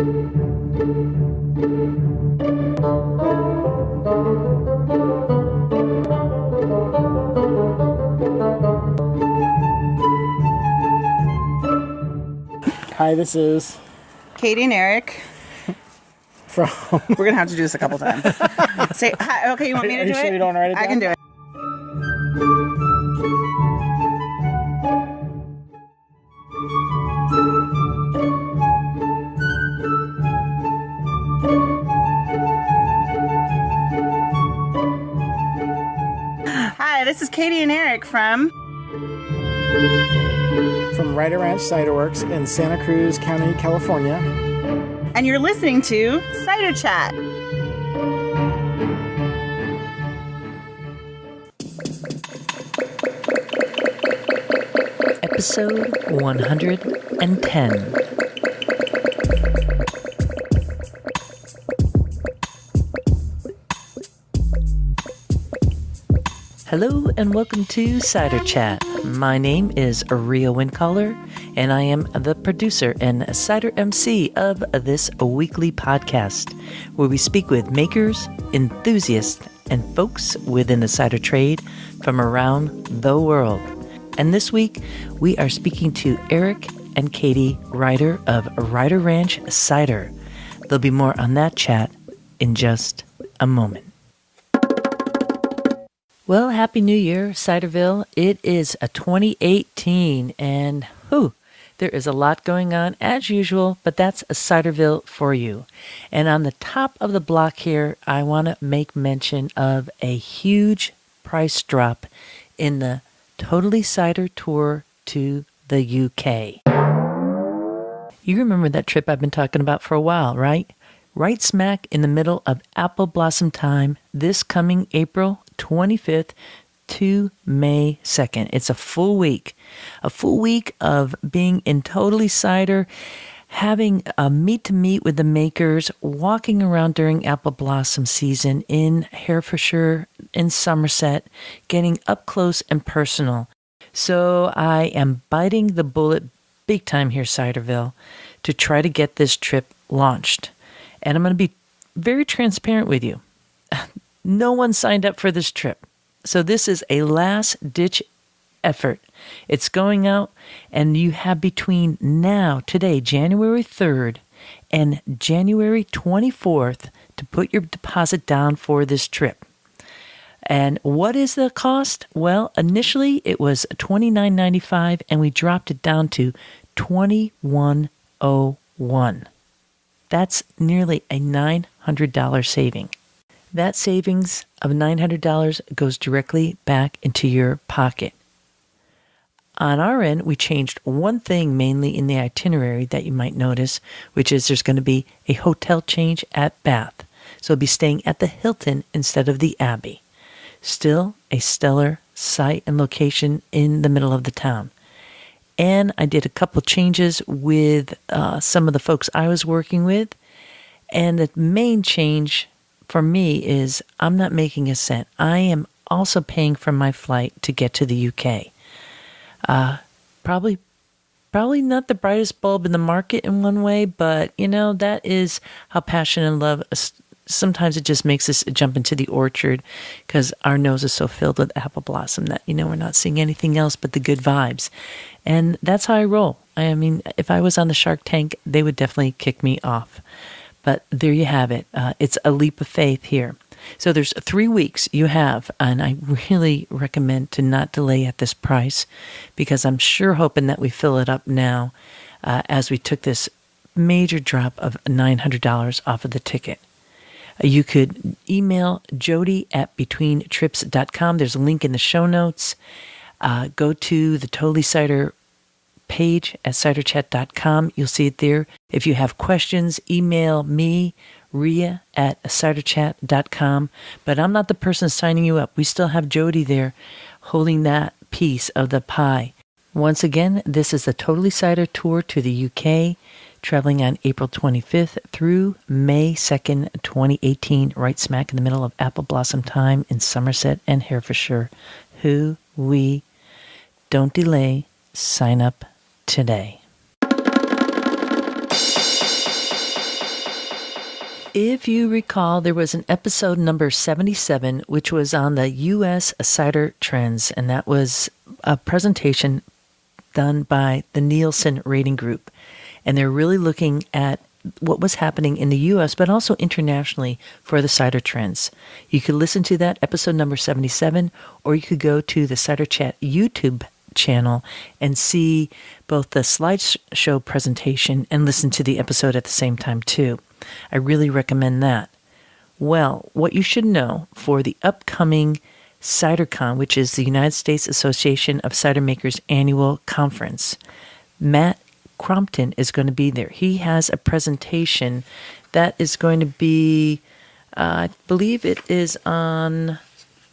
Hi, this is Katie and Eric. From. We're going to have to do this a couple times. Say hi. Okay, you want me to do it? Are you sure you don't write it down? I can do it. Hi, this is Katie and Eric from Cider Ranch Ciderworks in Santa Cruz County, California. And you're listening to Cider Chat. Episode 110. Hello and welcome to Cider Chat. My name is Rhea Windcaller, and I am the producer and cider MC of this weekly podcast, where we speak with makers, enthusiasts, and folks within the cider trade from around the world. And this week, we are speaking to Eric and Katie Ryder of Ryder Ranch Cider. There'll be more on that chat in just a moment. Well, Happy New Year, Ciderville. It is a 2018, and there is a lot going on as usual, but that's a Ciderville for you. And on the top of the block here, I want to make mention of a huge price drop in the Totally Cider tour to the UK. You remember that trip I've been talking about for a while, right? Right smack in the middle of apple blossom time this coming April 25th to May 2nd. It's a full week of being in Totally Cider, having a meet with the makers, walking around during apple blossom season in Herefordshire, in Somerset, getting up close and personal. So I am biting the bullet big time here, Ciderville, to try to get this trip launched. And I'm going to be very transparent with you. No one signed up for this trip. So this is a last-ditch effort. It's going out, and you have between now, today, January 3rd, and January 24th to put your deposit down for this trip. And what is the cost? Well, initially it was $29.95, and we dropped it down to $21.01. That's nearly a $900 saving. That savings of $900 goes directly back into your pocket. On our end, we changed one thing mainly in the itinerary that you might notice, which is there's going to be a hotel change at Bath. So we'll be staying at the Hilton instead of the Abbey. Still a stellar site and location in the middle of the town. And I did a couple changes with some of the folks I was working with. And the main change for me is I'm not making a cent. I am also paying for my flight to get to the UK. Probably not the brightest bulb in the market in one way, but that is how passion and love. Sometimes it just makes us jump into the orchard because our nose is so filled with apple blossom that we're not seeing anything else but the good vibes, and that's how I roll. I mean, if I was on the Shark Tank, they would definitely kick me off. But there you have it. It's a leap of faith here. So there's 3 weeks you have, and I really recommend to not delay at this price because I'm sure hoping that we fill it up now as we took this major drop of $900 off of the ticket. You could email Jody at betweentrips.com. There's a link in the show notes. Go to the Totally Cider page at ciderchat.com. You'll see it there. If you have questions, email me, Rhea at ciderchat.com. But I'm not the person signing you up. We still have Jody there holding that piece of the pie. Once again, this is the Totally Cider tour to the UK, traveling on April 25th through May 2nd, 2018, right smack in the middle of apple blossom time in Somerset and Herefordshire. Don't delay. Sign up today. If you recall, there was an episode number 77, which was on the U.S. cider trends, and that was a presentation done by the Nielsen Rating Group. And they're really looking at what was happening in the U.S., but also internationally for the cider trends. You could listen to that, episode number 77, or you could go to the Cider Chat YouTube channel and see both the slideshow presentation and listen to the episode at the same time, too. I really recommend that. Well, what you should know for the upcoming CiderCon, which is the United States Association of Cider Makers annual conference, Matt Crompton is going to be there. He has a presentation that is going to be, I believe it is on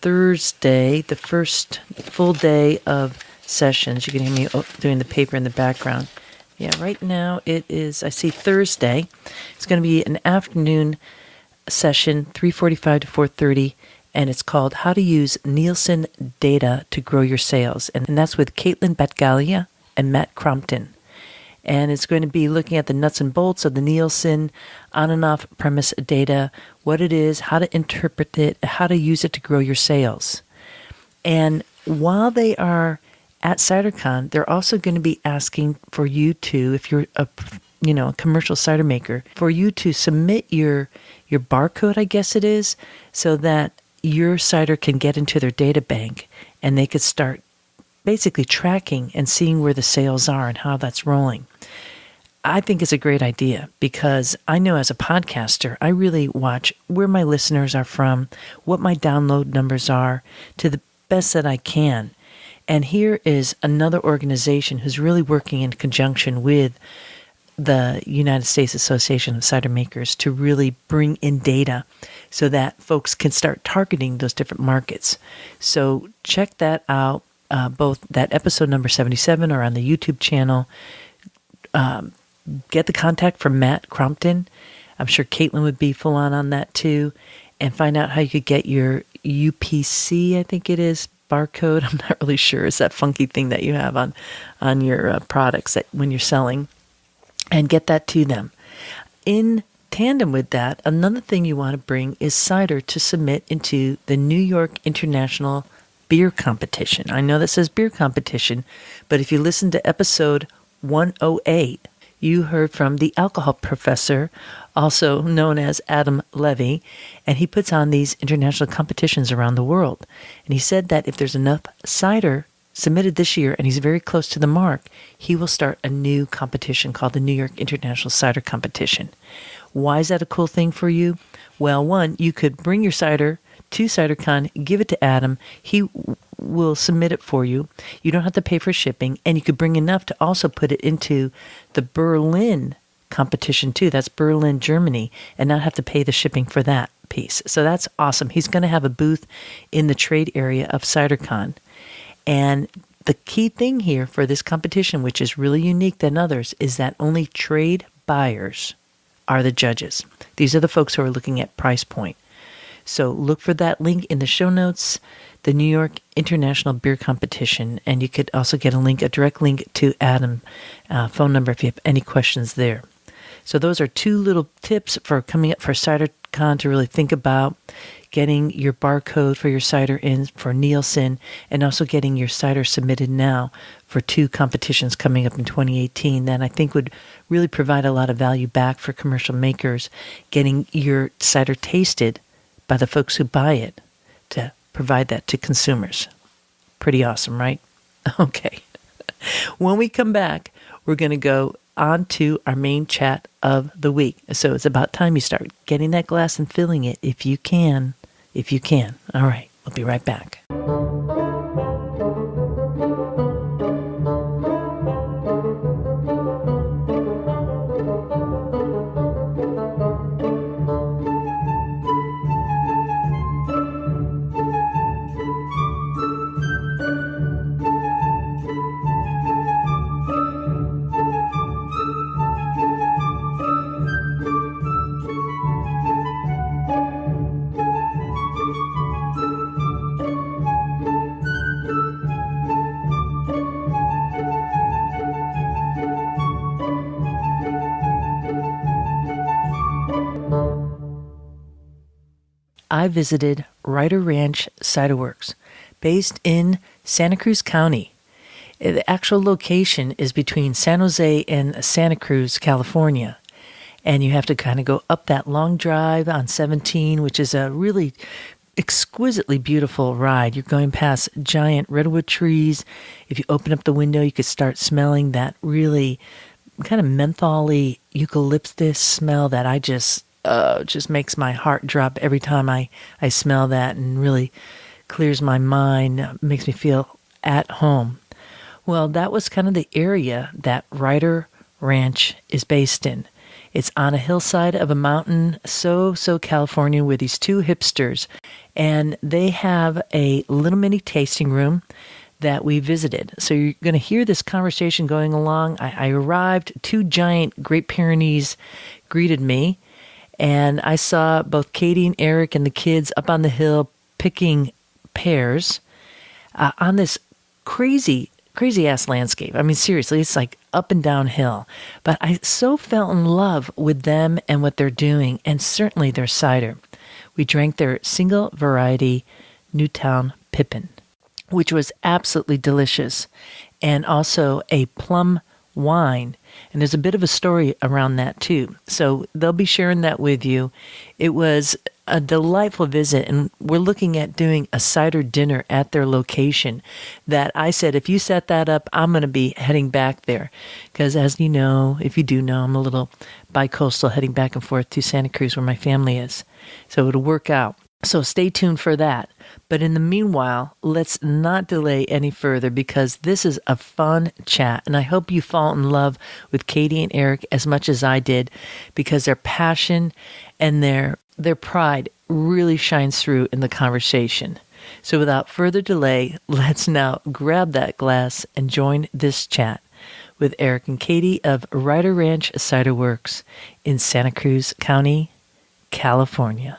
Thursday, the first full day of sessions. You can hear me doing the paper in the background. Yeah, right now it is, I see Thursday. It's going to be an afternoon session, 3:45 to 4:30, and it's called How to Use Nielsen Data to Grow Your Sales. And that's with Caitlin Batgalia and Matt Crompton. And it's going to be looking at the nuts and bolts of the Nielsen on and off premise data, what it is, how to interpret it, how to use it to grow your sales. And while they are at CiderCon, they're also going to be asking for you to, if you're a commercial cider maker, for you to submit your barcode, I guess it is, so that your cider can get into their data bank and they could start basically tracking and seeing where the sales are and how that's rolling. I think it's a great idea because I know as a podcaster, I really watch where my listeners are from, what my download numbers are, to the best that I can. And here is another organization who's really working in conjunction with the United States Association of Cider Makers to really bring in data so that folks can start targeting those different markets. So check that out, both that episode number 77 or on the YouTube channel. Get the contact from Matt Crompton. I'm sure Caitlin would be full on that too. And find out how you could get your UPC, I think it is, barcode. I'm not really sure. It's that funky thing that you have on your products that when you're selling. And get that to them. In tandem with that, another thing you want to bring is cider to submit into the New York International Beer Competition. I know that says beer competition, but if you listen to episode 108, you heard from the alcohol professor, also known as Adam Levy, and he puts on these international competitions around the world. And he said that if there's enough cider submitted this year, and he's very close to the mark, he will start a new competition called the New York International Cider Competition. Why is that a cool thing for you? Well, one, you could bring your cider to CiderCon, give it to Adam. He will submit it for you. You don't have to pay for shipping, and you could bring enough to also put it into the Berlin competition too. That's Berlin, Germany, and not have to pay the shipping for that piece. So that's awesome. He's going to have a booth in the trade area of CiderCon. And the key thing here for this competition, which is really unique than others, is that only trade buyers are the judges. These are the folks who are looking at price point. So look for that link in the show notes, the New York International Beer Competition, and you could also get a direct link to Adam's phone number if you have any questions there. So those are two little tips for coming up for CiderCon to really think about. Getting your barcode for your cider in for Nielsen, and also getting your cider submitted now for two competitions coming up in 2018 that I think would really provide a lot of value back for commercial makers, getting your cider tasted by the folks who buy it to provide that to consumers. Pretty awesome, right? Okay. When we come back, we're going to go on to our main chat of the week. So it's about time you start getting that glass and filling it if you can. If you can. All right. We'll be right back. I visited Ryder Ranch Ciderworks, based in Santa Cruz County. The actual location is between San Jose and Santa Cruz, California. And you have to kind of go up that long drive on 17, which is a really exquisitely beautiful ride. You're going past giant redwood trees. If you open up the window, you could start smelling that really kind of mentholy eucalyptus smell that I just makes my heart drop every time I smell that, and really clears my mind, makes me feel at home. Well, that was kind of the area that Ryder Ranch is based in. It's on a hillside of a mountain, so California, with these two hipsters. And they have a little mini tasting room that we visited. So you're going to hear this conversation going along. I arrived, 2 giant Great Pyrenees greeted me. And I saw both Katie and Eric and the kids up on the hill picking pears on this crazy ass landscape. I mean, seriously, it's like up and down hill. But I so fell in love with them and what they're doing, and certainly their cider. We drank their single variety Newtown Pippin, which was absolutely delicious, and also a plum wine. And there's a bit of a story around that too. So they'll be sharing that with you. It was a delightful visit, and we're looking at doing a cider dinner at their location that I said, if you set that up, I'm going to be heading back there. Because as you know, if you do know, I'm a little bi-coastal, heading back and forth to Santa Cruz where my family is. So it'll work out. So stay tuned for that. But in the meanwhile, let's not delay any further, because this is a fun chat. And I hope you fall in love with Katie and Eric as much as I did, because their passion and their pride really shines through in the conversation. So without further delay, let's now grab that glass and join this chat with Eric and Katie of Ryder Ranch Ciderworks in Santa Cruz County, California.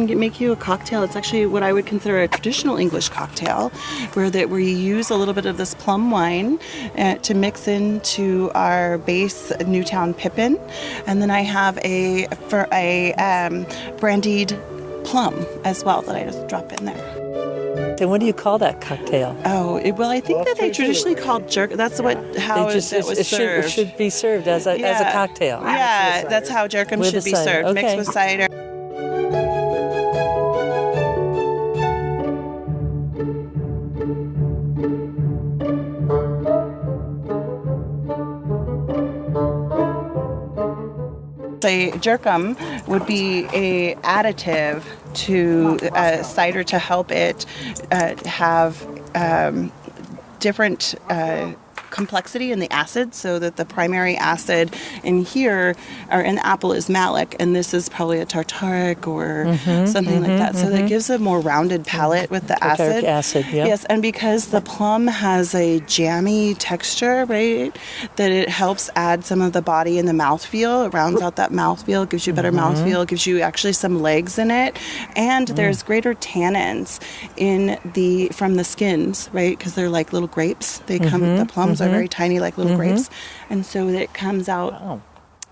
Make you a cocktail. It's actually what I would consider a traditional English cocktail, where you use a little bit of this plum wine to mix into our base Newtown Pippin, and then I have a brandied plum as well that I just drop in there. Then what do you call that cocktail? Oh, I think that they traditionally called jerk. That's how it was served. It should be served as a cocktail. Yeah, that's how jerkum should be served, okay. Mixed with cider. Say jerkum would be a additive to cider to help it have different complexity in the acid, so that the primary acid in here or in the apple is malic, and this is probably a tartaric or something like that. So that gives a more rounded palate with the tartaric acid. Yep. Yes, and because the plum has a jammy texture, right, that it helps add some of the body in the mouthfeel. It rounds out that mouthfeel, gives you better mouthfeel, gives you actually some legs in it, and there's greater tannins from the skins, right, because they're like little grapes. They come. The plums are very tiny, like little grapes, and so it comes out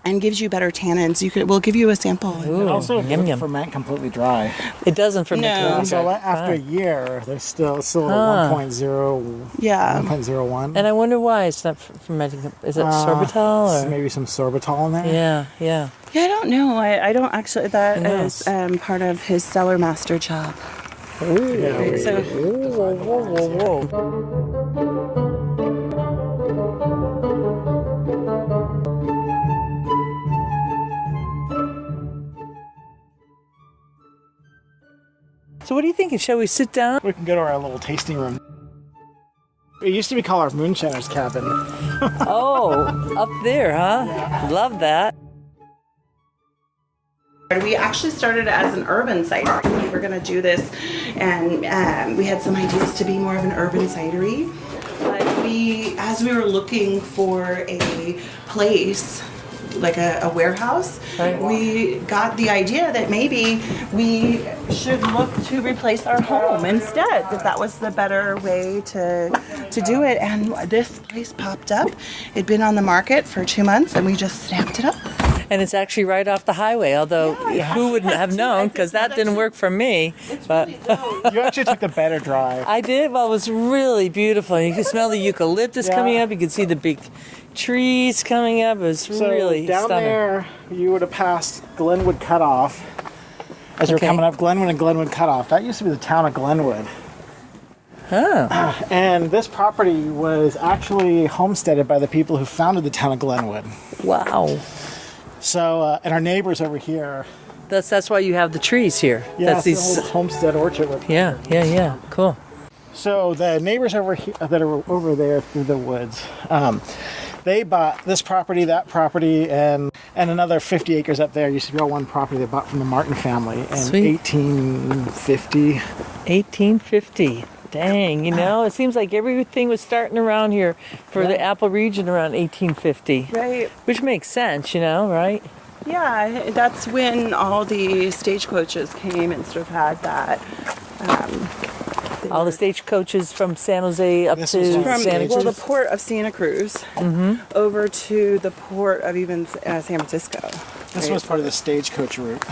and gives you better tannins. We'll give you a sample. It also doesn't ferment completely dry. It doesn't ferment. No. So after a year, there's still 1.0. Yeah. 1.01. And I wonder why it's not fermenting. Is it sorbitol? Or? Maybe some sorbitol in there. Yeah. Yeah, I don't know. I don't actually. That is part of his cellar master job. Ooh. Yeah, Whoa. So what are you thinking? Shall we sit down? We can go to our little tasting room. It used to be called our moonshiner's cabin. Oh, up there, huh? Yeah. Love that. We actually started as an urban cider. We were going to do this, and we had some ideas to be more of an urban cidery. But as we were looking for a place like a warehouse, Right. we got the idea that maybe we should look to replace our home instead. That was the better way to do it. And this place popped up. It'd been on the market for 2 months, and we just snapped it up. And it's actually right off the highway, although who wouldn't have known, because that didn't work for me. But You actually took the better drive. I did. Well, it was really beautiful. You could smell the eucalyptus coming up. You could see the big trees coming up. It was So really down stunning. there, you would have passed Glenwood Cutoff as you're Okay. coming up. Glenwood and Glenwood Cutoff. That used to be the town of Glenwood. Oh, And this property was actually homesteaded by the people who founded the town of Glenwood. wow. So, and our neighbors over here. That's why you have the trees here. Yeah, That's it's the whole homestead orchard. Yeah. Cool. So the neighbors over here that are over there through the woods, they bought this property, that property, and another 50 acres up there. Used to be all one property they bought from the Martin family in Sweet. 1850. 1850. Dang, it seems like everything was starting around here for the Apple region around 1850. Right. Which makes sense, right? Yeah, that's when all the stagecoaches came and sort of had that. All the stagecoaches from San Jose up This to was all From Santa Cruz. the port of Santa Cruz over to the port of even San Francisco. This was part of the stagecoach route.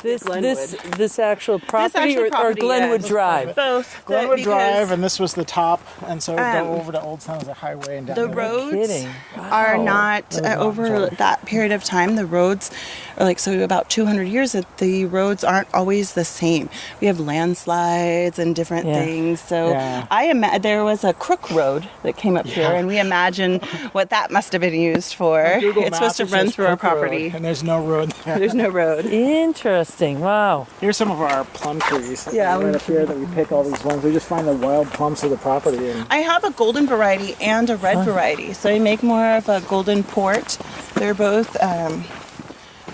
This actual property, actual or property, Glenwood yeah. Drive? Both. Glenwood because Drive, and this was the top, and so go Um, over to Old Town as a highway and down the there. roads kidding. are Wow. not over sorry. that period of time. The roads are like so about 200 years that the roads aren't always the same. We have landslides and different Yeah. things. So Yeah. there was a crook road that came up here, and we imagine what that must have been used for. Google It's supposed to Maps, it run says through our Cook Road, property. and there's no road there. There's no road. Interesting. Wow. Here's some of our plum trees. Yeah, right up here that we pick all these ones. We just find the wild plums of the property. And I have a golden variety and a red variety, so I make more of a golden port. They're both.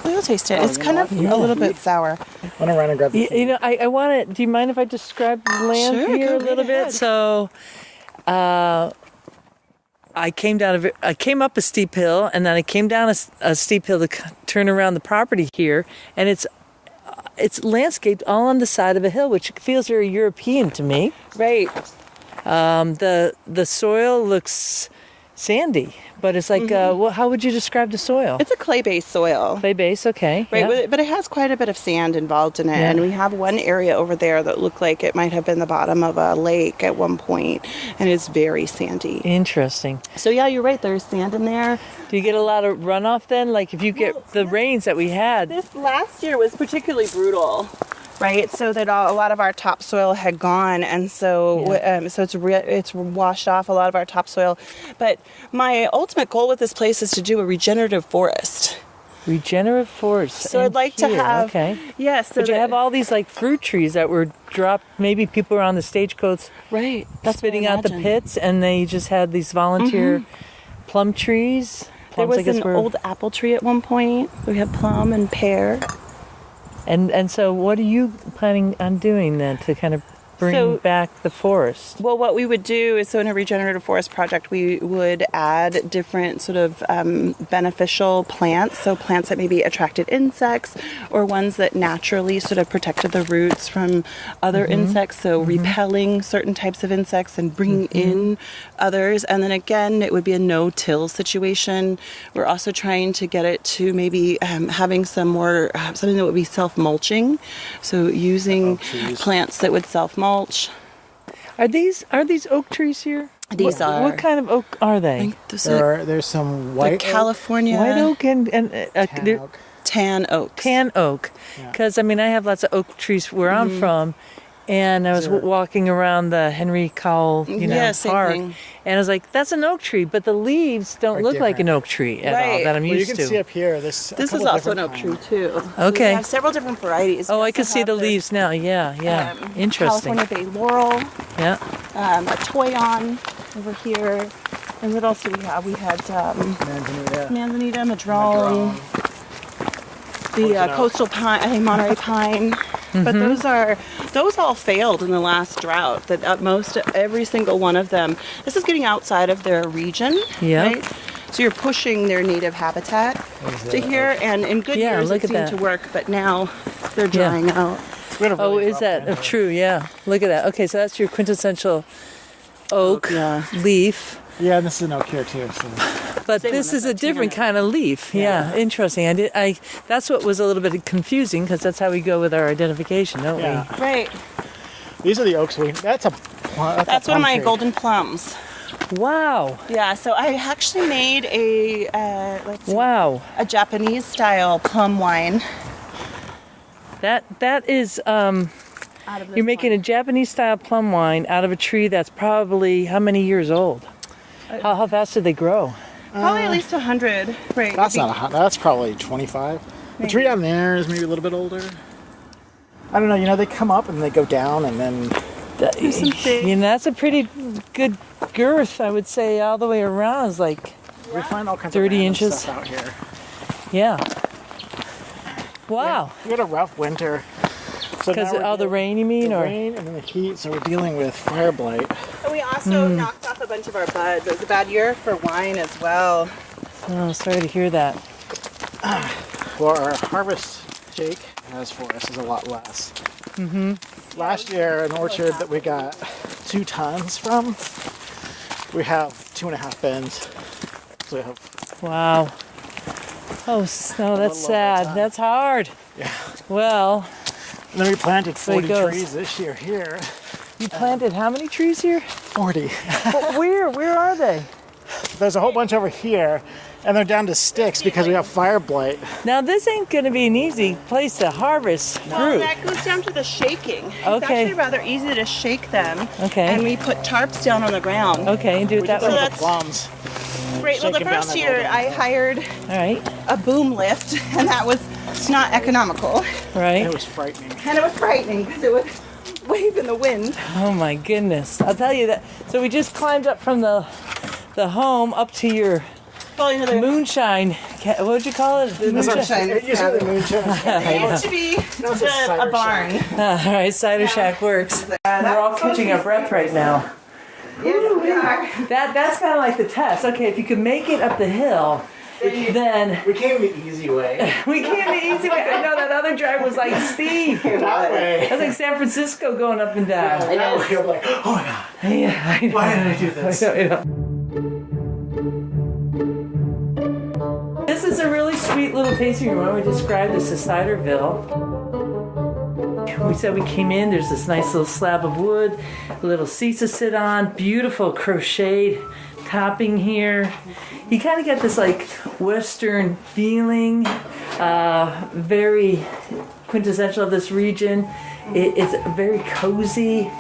We'll taste it. It's kind of a little bit sour. I want to run and grab the I want to. Do you mind if I describe the land Sure, here go a little right bit? ahead. So, I came up a steep hill, and then I came down a steep hill to turn around the property here, and it's landscaped all on the side of a hill, which feels very European to me. Right. The soil looks sandy, but it's like, how would you describe the soil? It's a clay-based soil. Clay base, okay. Right, yeah. but it has quite a bit of sand involved in it, Yeah. and we have one area over there that looked like it might have been the bottom of a lake at one point, and it's very sandy. Interesting. So yeah, you're right. There's sand in there. Do you get a lot of runoff then? Like if you get the rains that we had? This last year was particularly brutal, right? So that a lot of our topsoil had gone, and so it's washed off a lot of our topsoil. But my ultimate goal with this place is to do a regenerative forest. Regenerative forest. So I'd like to here, have Okay. yes. So But you that- have all these like fruit trees that were dropped. Maybe people were on the stagecoach right. That's what I spitting out the imagine. pits, and they just had these volunteer plum trees. There Plums, I was guess, an were- old apple tree at one point. We had plum and pear. And so, what are you planning on doing then to kind of bring So- back the forest? Well, what we would do is, so in a regenerative forest project, we would add different sort of beneficial plants. So plants that maybe attracted insects, or ones that naturally sort of protected the roots from other insects. So repelling certain types of insects and bringing in others. And then again, it would be a no-till situation. We're also trying to get it to maybe having some more, something that would be self-mulching. So using plants that would self-mulch. Are these oak trees here? These are. What kind of oak are I they? think those are There's some the white California White oak and tan they're- oak. tan oaks. tan oak, Yeah. because I have lots of oak trees where I'm from, and I was Sure. walking around the Henry Cowell, Yeah, same park, thing. and I was like, "That's an oak tree," but the leaves don't Are look like an different. oak tree at all Right. that I'm Well, you used can to. see up here. This is also an oak tree too. Okay. We have several different varieties. Oh, We I also can see have the this, leaves now. Yeah, interesting. California Bay Laurel, Yeah, a toyon over here. And what else do we have? We had Manzanita. manzanita, madrone, the Poison oak. coastal pine, I think Monterey pine. But those all failed in the last drought. That at most every single one of them. This is getting outside of their region, Yeah. right? So you're pushing their native habitat to here, and in good years it seemed to work, but now they're drying out. Is that true? Yeah. Look at that. Okay, so that's your quintessential oak leaf. Yeah, and this is an oak here too. So. But this is a different kind of leaf. Yeah, interesting. That's what was a little bit confusing because that's how we go with our identification, don't we? Right. These are the oaks. That's one of my golden plums. Wow. Yeah, so I actually made a a Japanese style plum wine. That is you're making a Japanese style plum wine out of a tree that's probably how many years old? How fast do they grow? Probably at least 100. Right. That's probably 25. Maybe. The tree down there is maybe a little bit older. I don't know. They come up and they go down, and then that's a pretty good girth, I would say, all the way around. Is like we find all kinds 30 of inches stuff out here. Yeah. Wow. We had a rough winter. Because all the rain, you mean? The rain and then the heat, so we're dealing with fire blight. And we also knocked off a bunch of our buds. It was a bad year for wine as well. Oh, sorry to hear that. Well, our harvest Jake has for us is a lot less. Mm-hmm. Last year, an orchard that we got 2 tons from, we have 2.5 bins. So we have... Wow. Oh, no, that's sad. That's hard. Yeah. Well... And then we planted 40 trees this year here. You planted how many trees here? 40. Where? Where are they? There's a whole bunch over here, and they're down to sticks because we have fire blight. Now, this ain't going to be an easy place to harvest fruit. Well, that goes down to the shaking. It's actually rather easy to shake them. Okay. And we put tarps down on the ground. Okay, and do it that way. So that's plums. Right. Well, the first year I hired a boom lift, and that was not economical. Right. It was frightening. And it was frightening because it would wave in the wind. Oh my goodness! I'll tell you that. So we just climbed up from the home up to your moonshine. What would you call it? The moonshine. It used to be the moonshine. It used to be a barn. All right, Cider Shack works. We're all catching our breath right now. Yes, we are. That's kind of like the test. Okay, if you can make it up the hill, then we came the easy way. We came the easy way. I know that other drive was like steep. That way. That's like San Francisco going up and down. Yeah, that way I'm like, oh my god. Yeah, I know. Why did I do this? I know. This is a really sweet little tasting room. Why don't we describe this as Ciderville? We said we came in, there's this nice little slab of wood, little seats to sit on, beautiful crocheted topping here. You kind of get this like Western feeling, very quintessential of this region. It's very cozy.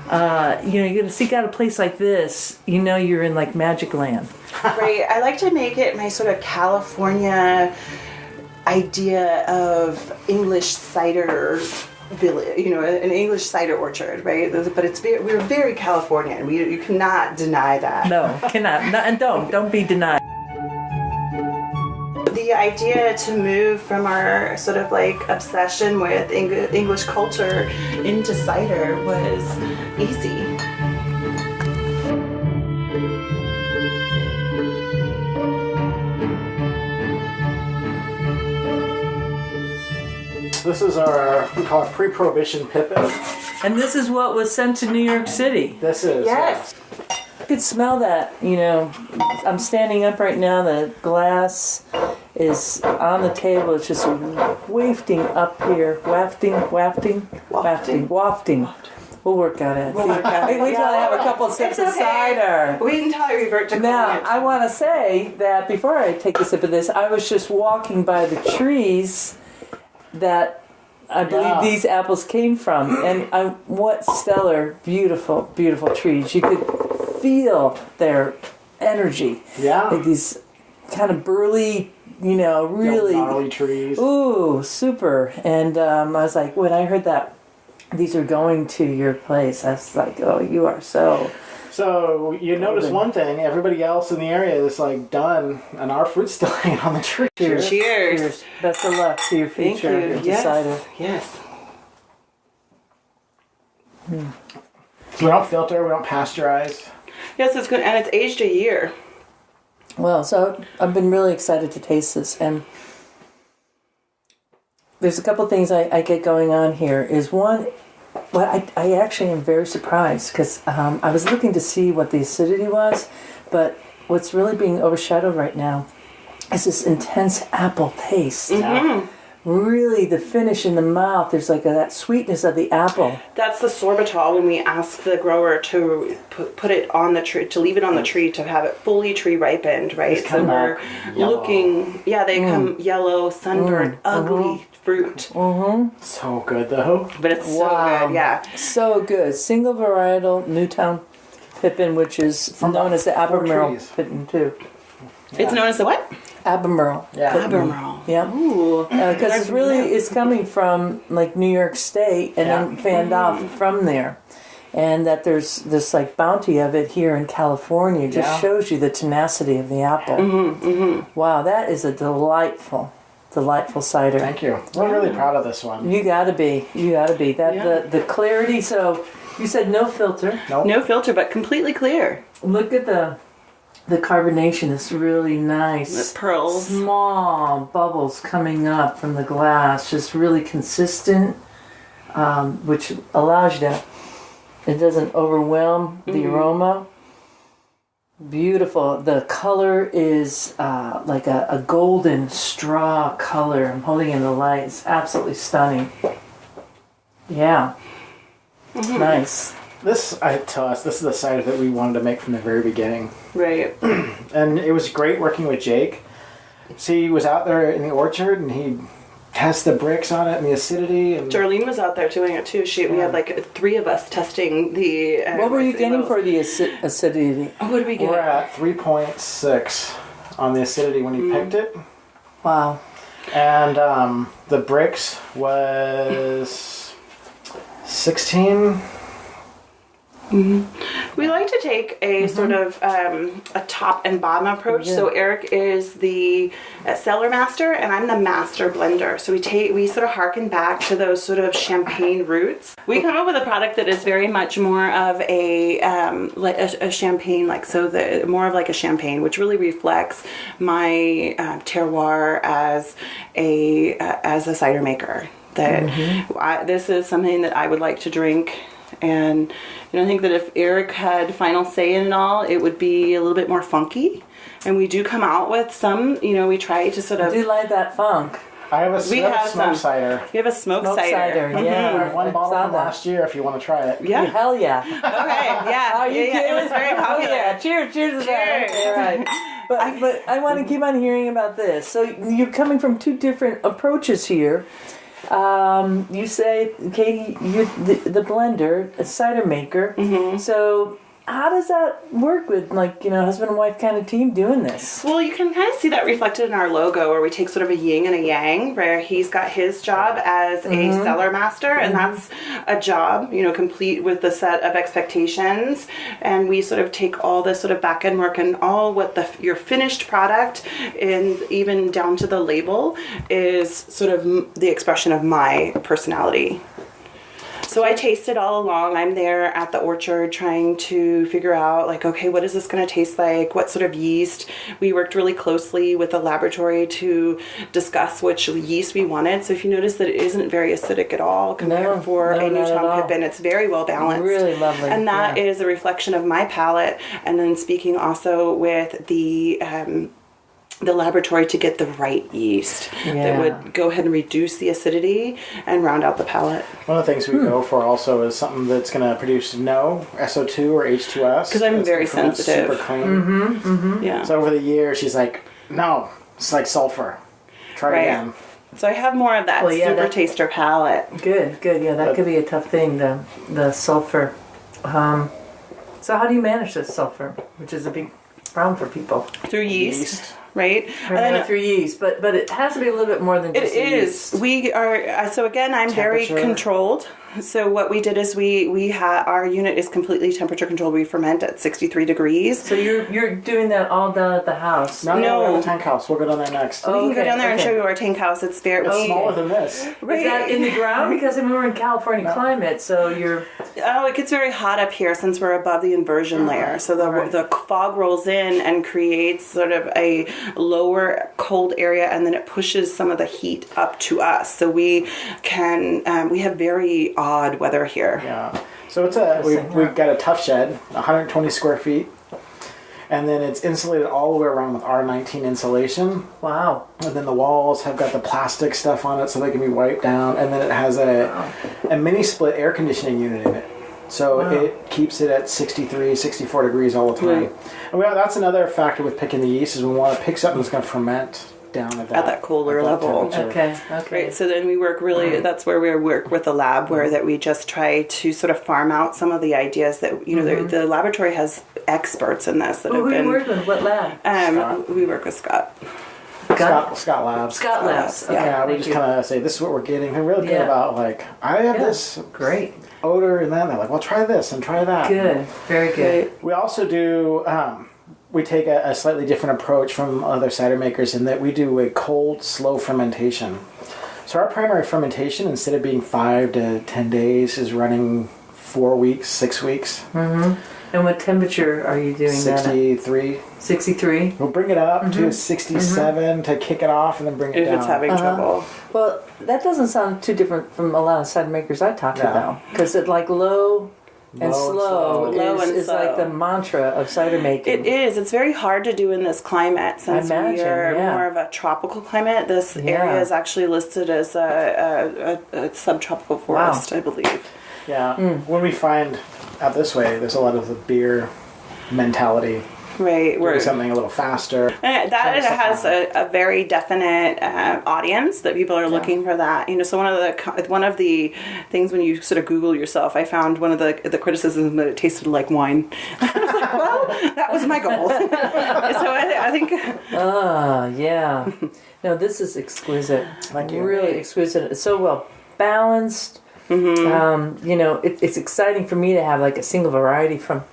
You're going to seek out a place like this, you're in like magic land. Right. I like to make it my sort of California idea of English cider village, an English cider orchard, right? But we're very Californian. You cannot deny that. No, cannot. No, and don't be denied. The idea to move from our sort of like obsession with English culture into cider was easy. This is we call it pre-prohibition pippin. And this is what was sent to New York City. This is. Yes. I could smell that, I'm standing up right now, the glass is on the table, it's just wafting up here, wafting. We'll work on it. Wait till I have a couple of sips of cider. Wait until I revert to Now, I want to say that before I take a sip of this, I was just walking by the trees that I believe these apples came from. And what stellar, beautiful, beautiful trees. You could feel their energy. Yeah. Like these kind of burly, really... gnarly trees. Ooh, super. And I was like, when I heard that these are going to your place, I was like, oh, you are so... So you notice one thing, everybody else in the area is like done, and our fruit's still hanging on the tree. Cheers. Cheers. Best of luck to your future. Thank you. Cider. Yes. So we don't filter, we don't pasteurize. Yes, it's good, and it's aged a year. Well, so I've been really excited to taste this, and there's a couple things I get going on here. Is one, well, I actually am very surprised because I was looking to see what the acidity was, but what's really being overshadowed right now is this intense apple taste. Mm-hmm. Really, the finish in the mouth, there's like that sweetness of the apple. That's the sorbitol when we ask the grower to put it on the tree, to leave it on the tree, to have it fully tree ripened, right? So we're looking, they come yellow, sunburned, ugly fruit. So good though. But it's so good, yeah. So good. Single varietal Newtown pippin, which is known as the Albemarle pippin too. Yeah. It's known as the what? Albemarle. Yeah. Albemarle. Yeah. Ooh. Because it's coming from like New York State and then fanned off from there. And that there's this like bounty of it here in California just shows you the tenacity of the apple. Wow, that is a delightful cider. Thank you. We're really proud of this one. You gotta be. That the clarity. So you said no filter. Nope. No filter, but completely clear. Look at the carbonation is really nice. The pearls. Small bubbles coming up from the glass, just really consistent, which allows you to, it doesn't overwhelm the aroma. Beautiful. The color is like a golden straw color. I'm holding it in the light. It's absolutely stunning. Yeah. Nice. This is the cider that we wanted to make from the very beginning. Right. And it was great working with Jake. So he was out there in the orchard and he tested the bricks on it and the acidity. And Darlene was out there doing it too. We had like 3 of us testing the... what were you getting for the acidity? What did we get? We're at 3.6 on the acidity when he picked it. Wow. And the bricks was 16. We like to take a sort of a top and bottom approach. So Eric is the cellar master and I'm the master blender. So we sort of harken back to those sort of champagne roots. We come up with a product that is very much more of a like a champagne, more of like a champagne, which really reflects my terroir as a cider maker. That this is something that I would like to drink. And I think that if Eric had final say in it all, it would be a little bit more funky. And we do come out with some, we try to sort of... I do like that funk. I have a smoke cider. We have a smoke cider. Yeah. I have one bottle from last year if you want to try it. Yeah. Hell yeah. Okay, yeah. Are you kidding? It was very popular. Yeah. Cheers to that. All right. But I want to keep on hearing about this. So you're coming from 2 different approaches here. You say, Katie, you're the blender, a cider maker. So how does that work with husband and wife kind of team doing this? Well, you can kind of see that reflected in our logo where we take sort of a yin and a yang, where he's got his job as a cellar master, and that's a job, complete with the set of expectations. And we sort of take all this sort of back end work and all what your finished product, and even down to the label, is sort of the expression of my personality. So I taste it all along. I'm there at the orchard trying to figure out, okay, what is this going to taste like? What sort of yeast? We worked really closely with the laboratory to discuss which yeast we wanted. So if you notice that it isn't very acidic at all compared for a Newtown pippin, it's very well balanced. Really lovely. And that is a reflection of my palate. And then speaking also with the laboratory to get the right yeast that would go ahead and reduce the acidity and round out the palate. One of the things we go for also is something that's going to produce no SO2 or H2S. Because I'm very sensitive. Super clean. Yeah. So over the years, she's like, no, it's like sulfur. Try it again. So I have more of that super taster palate. Good. Yeah, that could be a tough thing, the sulfur. So how do you manage this sulfur, which is a big problem for people? Through yeast. Right? And then through yeast, but it has to be a little bit more than just it is. yeast. We are, so again, I'm very controlled. So what we did is we had our unit is completely temperature controlled. We ferment at 63 degrees. So you're doing that all down at the house? No, we have a tank house. We'll go down there next. We can go down there and show you our tank house. It's very smaller than this. Right. Is that in the ground? Because I mean, we're in California climate, so you're... Oh, it gets very hot up here since we're above the inversion layer. So the fog rolls in and creates sort of a lower cold area, and then it pushes some of the heat up to us. So we can we have very odd weather here. Yeah. So it's we've got a tough shed, 120 square feet. And then it's insulated all the way around with R19 insulation. Wow. And then the walls have got the plastic stuff on it so they can be wiped down. And then it has a mini split air conditioning unit in it. So it keeps it at 63, 64 degrees all the time. Right. And that's another factor with picking the yeast is we want to pick something that's going to ferment down at that colder level. Okay. Right. So then we work that's where we work with the lab, where that we just try to sort of farm out some of the ideas that the laboratory has experts in this that have been. Who do you work with? What lab? We work with Scott. Scott Labs. Scott Labs. Okay. Yeah, we just kind of say this is what we're getting. They're really good about I have this great odor, and then they're like, well, try this and try that. Good. Very good. We also do. We take a slightly different approach from other cider makers in that we do a cold, slow fermentation. So our primary fermentation, instead of being 5 to 10 days, is running 4 weeks, 6 weeks. Mm-hmm. And what temperature are you doing 63. 63? We'll bring it up to 67 to kick it off and then bring it down. If it's having trouble. Well, that doesn't sound too different from a lot of cider makers I talk to, though. Because it's like low and slow is like the mantra of cider making. It is. It's very hard to do in this climate since we are more of a tropical climate. This area is actually listed as a subtropical forest, I believe. Yeah. When we find out this way, there's a lot of the beer mentality. Right, doing something a little faster. And that has a very definite audience that people are looking for that. So one of the things when you sort of Google yourself, I found one of the criticisms that it tasted like wine. I was like, well, that was my goal. So I think. Yeah. No, this is exquisite. Thank you. Really exquisite. It's so well balanced. Mm-hmm. It's exciting for me to have like a single variety from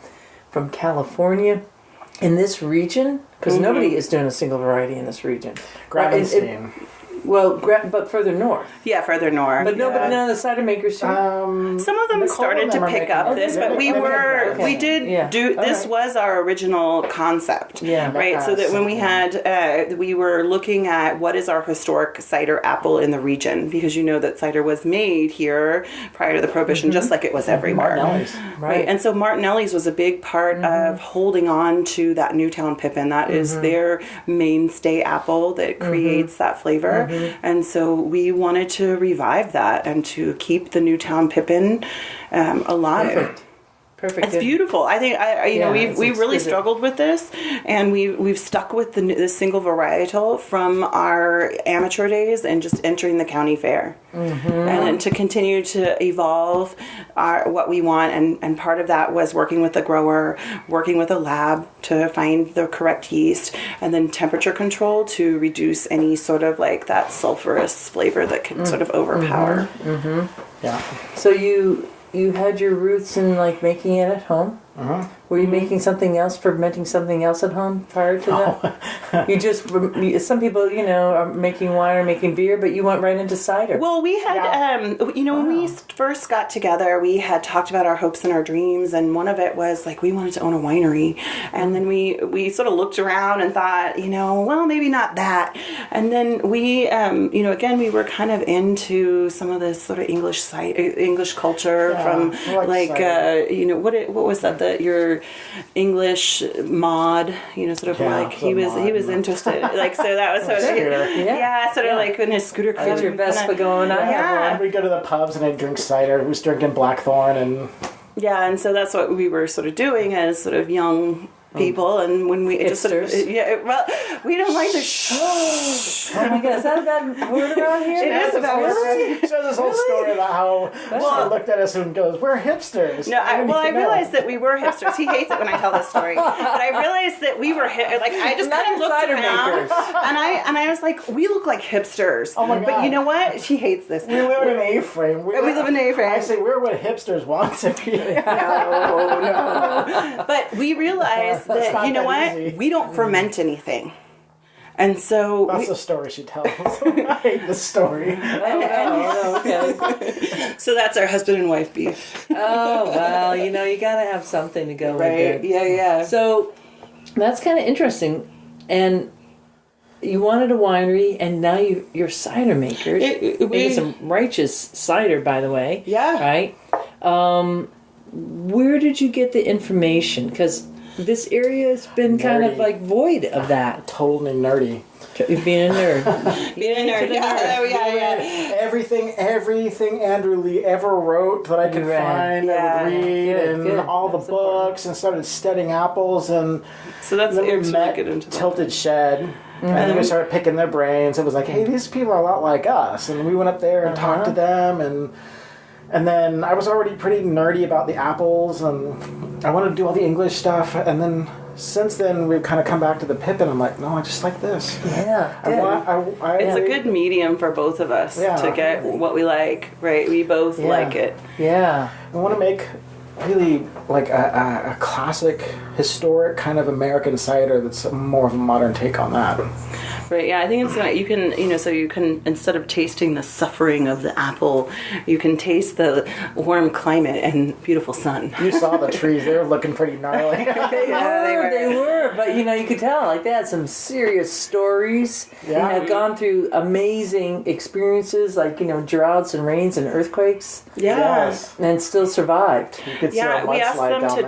California. In this region, because nobody is doing a single variety in this region. Gravenstein. But further north. Yeah, further north. But none of the cider makers. Some of them started to pick up this, but we did do. This was our original concept. Yeah. Right. So that when we had, we were looking at what is our historic cider apple in the region, because that cider was made here prior to the Prohibition, just like it was everywhere. Martinelli's. Right. And so Martinelli's was a big part of holding on to that Newtown Pippin. That is their mainstay apple that creates that flavor. And so we wanted to revive that and to keep the Newtown Pippin alive. Perfect. It's beautiful. I think we've really struggled with this, and we've stuck with the single varietal from our amateur days and just entering the county fair, and to continue to evolve what we want. And part of that was working with the grower, working with a lab to find the correct yeast, and then temperature control to reduce any sort of like that sulfurous flavor that can sort of overpower. Yeah. So you had your roots in like making it at home. Were you making something else, fermenting something else at home prior to that? You just, some people, are making wine or making beer, but you went right into cider. Well, we had, when we first got together, we had talked about our hopes and our dreams, and one of it was like we wanted to own a winery, and then we sort of looked around and thought, well, maybe not that, and then we, again, we were kind of into some of this sort of English culture from what was that your English mod, sort of like he was interested, like, so that was sort of like in his scooter club. Get your Vespa going on. Yeah, we'd go to the pubs and I'd drink cider. Who's drinking Blackthorn and. Yeah, and so that's what we were sort of doing as sort of young people, and when we Hipsters. well, we don't like to. Oh my god, is that a bad word around here? It is a bad word. She has this whole story about how she looked at us and goes, "We're hipsters." No, I realized that we were hipsters. He hates it when I tell this story, but I realized that we were like I just kind of looked cider around, makers. and I was like, we look like hipsters. Oh my God. But you know what? She hates this. We live in an A-frame. We live in an A-frame. I say we're what hipsters want to be. No. But we realized that, not you know that what? easy. We don't ferment anything. And so... That's the story she tells. I hate this story. Okay. So that's our husband and wife beef. Oh, well, you gotta have something to go with it. Yeah. So that's kind of interesting. And you wanted a winery, and now you're cider makers. Making some righteous cider, by the way. Yeah. Right? Where did you get the information? Because this area has been kind of Nerdy. like void of that. Totally nerdy. Being a nerd. Being a nerd. Yeah. Everything Andrew Lee ever wrote that I could You read. find, I Yeah. would read, and Good. all the That's books, and started studying apples, and So that's then we Eric's met really good into that. Tilted Shed, and then we started picking their brains. It was like, hey, these people are a lot like us, and we went up there and talked to them, and then I was already pretty nerdy about the apples, and I wanted to do all the English stuff, and then since then we've kind of come back to the Pippin. I'm like, no, I just like this. Yeah. It's a good medium for both of us to get what we like, right? We both like it. Yeah. I want to make really like a classic, historic kind of American cider that's more of a modern take on that. Right, yeah, I think it's you can, so you can, instead of tasting the suffering of the apple, you can taste the warm climate and beautiful sun. You saw the trees; they were looking pretty gnarly. They were, but you could tell, like they had some serious stories. Yeah. Have gone through amazing experiences, like droughts and rains and earthquakes, Yes. and still survived. You could see a Yeah, we asked mudslide them down to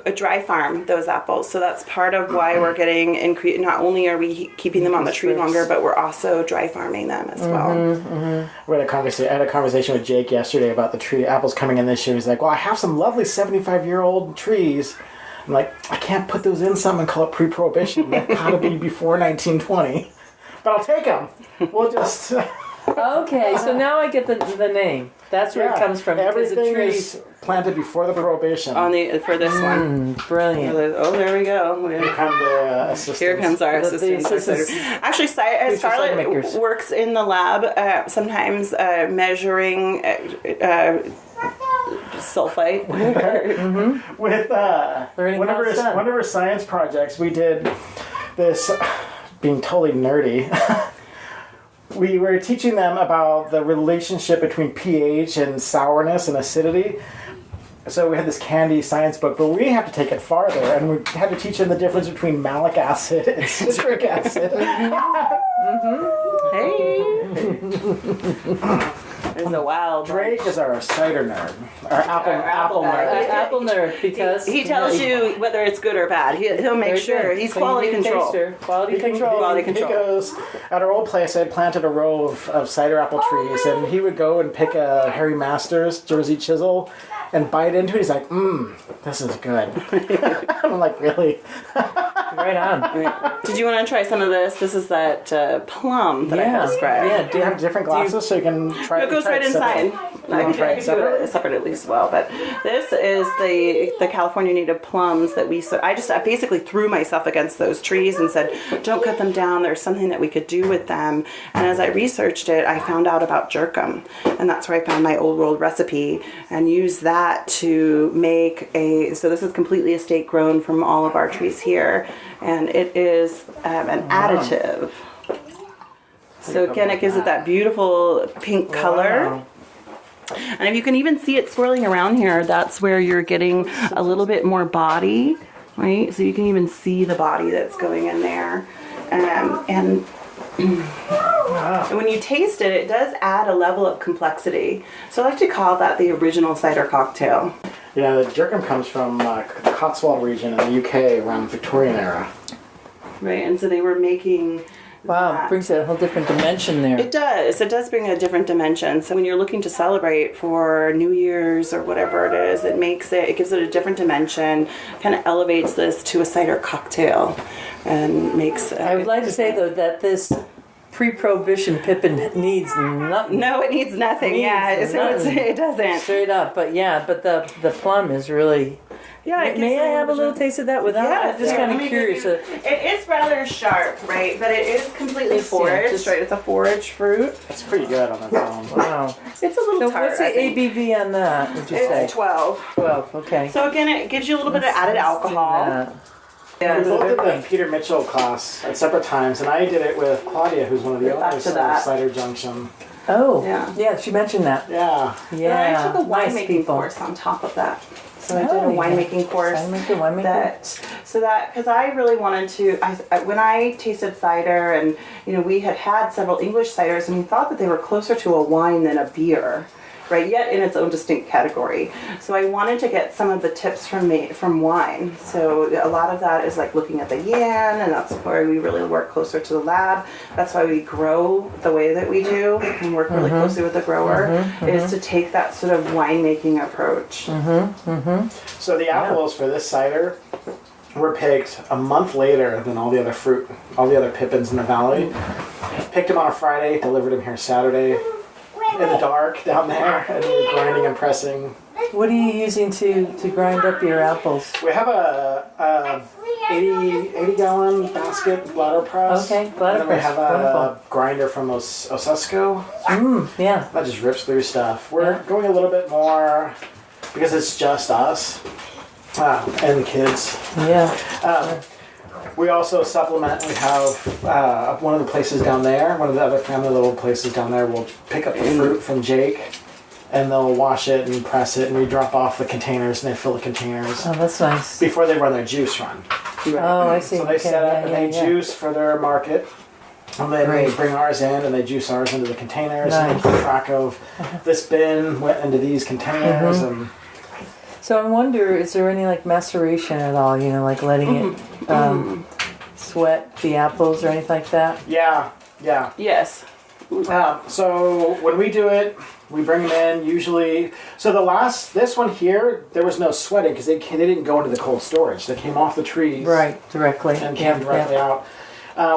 there. dry farm those apples, so that's part of why we're getting not only are we keeping them on the tree longer, but we're also dry farming them as well. We had I had a conversation with Jake yesterday about the tree apples coming in this year. He's like, "Well, I have some lovely 75-year-old trees." I'm like, "I can't put those in some and call it pre-prohibition. They've got to be before 1920." But I'll take them. We'll just Okay, so now I get the name. That's where it comes from. Because the Everything tree. is planted before the prohibition. For this one. Brilliant. Oh, there we go. Here come the assistants. Here comes our The assistant. assistants. Actually, cider Scarlett makers. works in the lab, sometimes measuring sulfite. With Learning one how it's done. of our science projects, we did this. Being totally nerdy. We were teaching them about the relationship between pH and sourness and acidity. So we had this candy science book, but we have to take it farther, and we had to teach them the difference between malic acid and citric acid. Hey! There's a wild Drake is our cider nerd, our apple nerd. Apple nerd, because He tells you whether it's good or bad. He'll make Very sure. good. He's So quality you need a control. taster. Quality control. He goes, at our old place, I planted a row of cider apple trees, and he would go and pick a Harry Masters Jersey Chisel and bite into it. He's like, this is good. I'm like, really? Right on. Did you want to try some of this? This is that plum that I had described. Yeah, Do you have different glasses so you can try It goes try right separate? inside. I wanna can try it do separately? it separately as well. But this is the California native plums that I basically threw myself against those trees and said, don't cut them down. There's something that we could do with them. And as I researched it, I found out about jerkum. And that's where I found my old world recipe and used that to make so this is completely estate grown from all of our trees here. And it is an additive. So again, it gives it that beautiful pink color. And if you can even see it swirling around here, that's where you're getting a little bit more body, right? So you can even see the body that's going in there. And when you taste it, it does add a level of complexity. So I like to call that the original cider cocktail. Yeah, the Jerkum comes from the Cotswold region in the UK around the Victorian era. Right, and so they were making Wow, it brings a whole different dimension there. It does. It does bring a different dimension. So when you're looking to celebrate for New Year's or whatever it is, it gives it a different dimension, kind of elevates this to a cider cocktail and makes... I would like to say, though, that this pre-prohibition pippin needs nothing. No, it needs nothing. It doesn't. Straight up. But the plum is really... Yeah, may I have a little taste of that without? Yeah, I'm just kind of curious. It is rather sharp, right? But it is completely foraged, right? It's a forage fruit. It's pretty good on its own. Wow. It's a little tart. What's the ABV on that, would you say? It's 12. 12, okay. So again, it gives you a little bit of added alcohol. We both did the Peter Mitchell class at separate times, and I did it with Claudia, who's one of the owners of Cider Junction. Oh, yeah, she mentioned that. Yeah. Yeah. And I took a winemaking course on top of that. So I did a winemaking course. Because I really wanted to. When I tasted cider, and we had several English ciders, and we thought that they were closer to a wine than a beer, right? Yet in its own distinct category. So I wanted to get some of the tips from wine. So a lot of that is like looking at the yan, and that's where we really work closer to the lab. That's why we grow the way that we do and work really closely with the grower, is to take that sort of winemaking approach. So the apples for this cider were picked a month later than all the other fruit, all the other pippins in the valley. Picked them on a Friday, delivered them here Saturday. In the dark down there, and we're grinding and pressing. What are you using to grind up your apples? We have a 80 gallon basket bladder press. Okay, bladder and then press. We have a grinder from Osesco. Yeah. That just rips through stuff. We're going a little bit more because it's just us and the kids. Yeah. We also supplement. We have one of the places down there, one of the other family little places down there will pick up the fruit from Jake, and they'll wash it and press it, and we drop off the containers, and they fill the containers. Oh, that's nice. Before they run their juice run. Oh, I see. So they set up and they juice for their market, and then they bring ours in, and they juice ours into the containers, and they keep track of this bin went into these containers, and... So I wonder, is there any like maceration at all? Like letting it sweat the apples or anything like that? Yeah. Yes. So when we do it, we bring them in usually. So this one here, there was no sweating because they didn't go into the cold storage. They came off the trees, directly, and came directly out.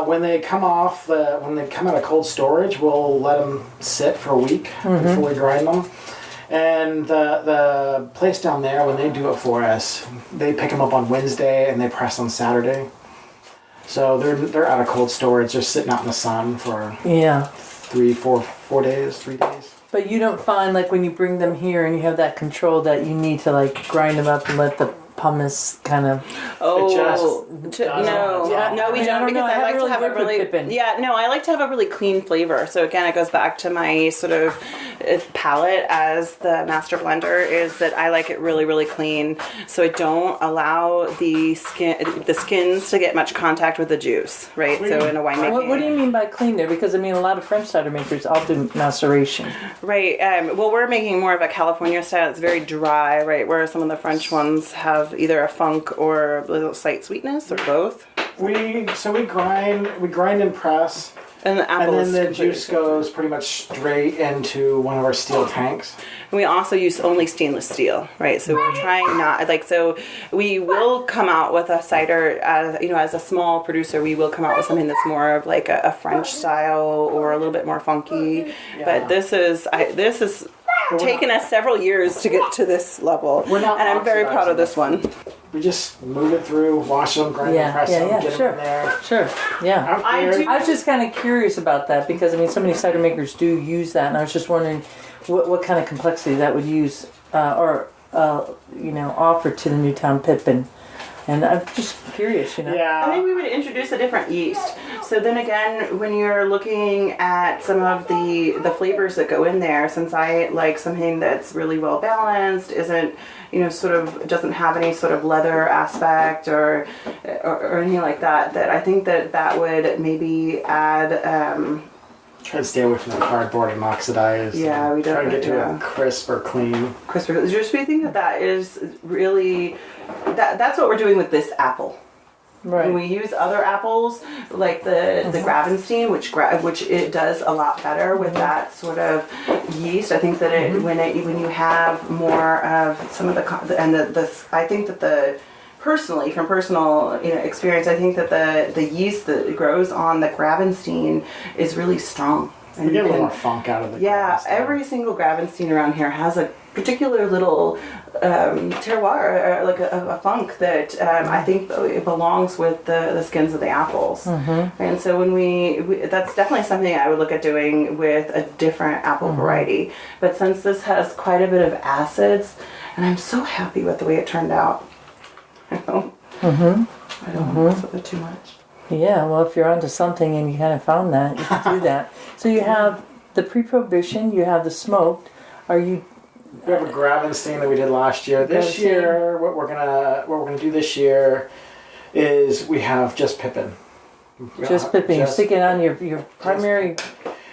When they come out of cold storage, we'll let them sit for a week before we grind them. And the place down there, when they do it for us, they pick them up on Wednesday and they press on Saturday. So they're out of cold storage. They're sitting out in the sun for 4 days, 3 days. But you don't find like when you bring them here and you have that control that you need to like grind them up and let the pumice kind of... No, we I don't, because I like to have a really... pippin. I like to have a really clean flavor. So again, it goes back to my sort of palate as the master blender, is that I like it really, really clean. So I don't allow the skins to get much contact with the juice, right? So in a winemaking... What do you mean by clean there? Because I mean, a lot of French cider makers all do maceration. Right. Well, we're making more of a California style. It's very dry, right? Where some of the French ones have either a funk or a little slight sweetness, or both. We grind and press, and the apple, and then the juice goes pretty much straight into one of our steel tanks. And we also use only stainless steel, right? So we're trying not so we will come out with a cider as a small producer. We will come out with something that's more of like a French style or a little bit more funky. Yeah. But this is taken us several years to get to this level, and I'm very proud of this one. We just move it through, wash them, grind them, press them, get them in there. Sure, yeah. I was just kind of curious about that because I mean, so many cider makers do use that, and I was just wondering what kind of complexity that would use offer to the Newtown Pippin. And I'm just curious, Yeah. I think we would introduce a different yeast. So then again, when you're looking at some of the flavors that go in there, since I like something that's really well balanced, isn't, sort of doesn't have any sort of leather aspect or anything like that, that I think that would maybe add... Try to stay away from the cardboard and oxidize. Yeah, we don't. Try to get to a crisp or clean. Just we think that is really that's what we're doing with this apple. Right. When we use other apples, like the Gravenstein, which it does a lot better with that sort of yeast. I think that when you have more of some of I think that personally, from personal experience, I think that the yeast that grows on the Gravenstein is really strong. And you get a little more funk out of it. Yeah, every single Gravenstein around here has a particular little terroir, like a funk that I think it belongs with the skins of the apples. And so when we that's definitely something I would look at doing with a different apple variety. But since this has quite a bit of acids, and I'm so happy with the way it turned out. I don't want to mess with it too much. Yeah, well, if you're onto something and you kind of found that, you can do that. So you have the pre-prohibition, you have the smoked. We have a Gravenstein that we did last year. This year, what we're gonna do this year is we have just Pippin. Just Pippin. You stick it on your primary.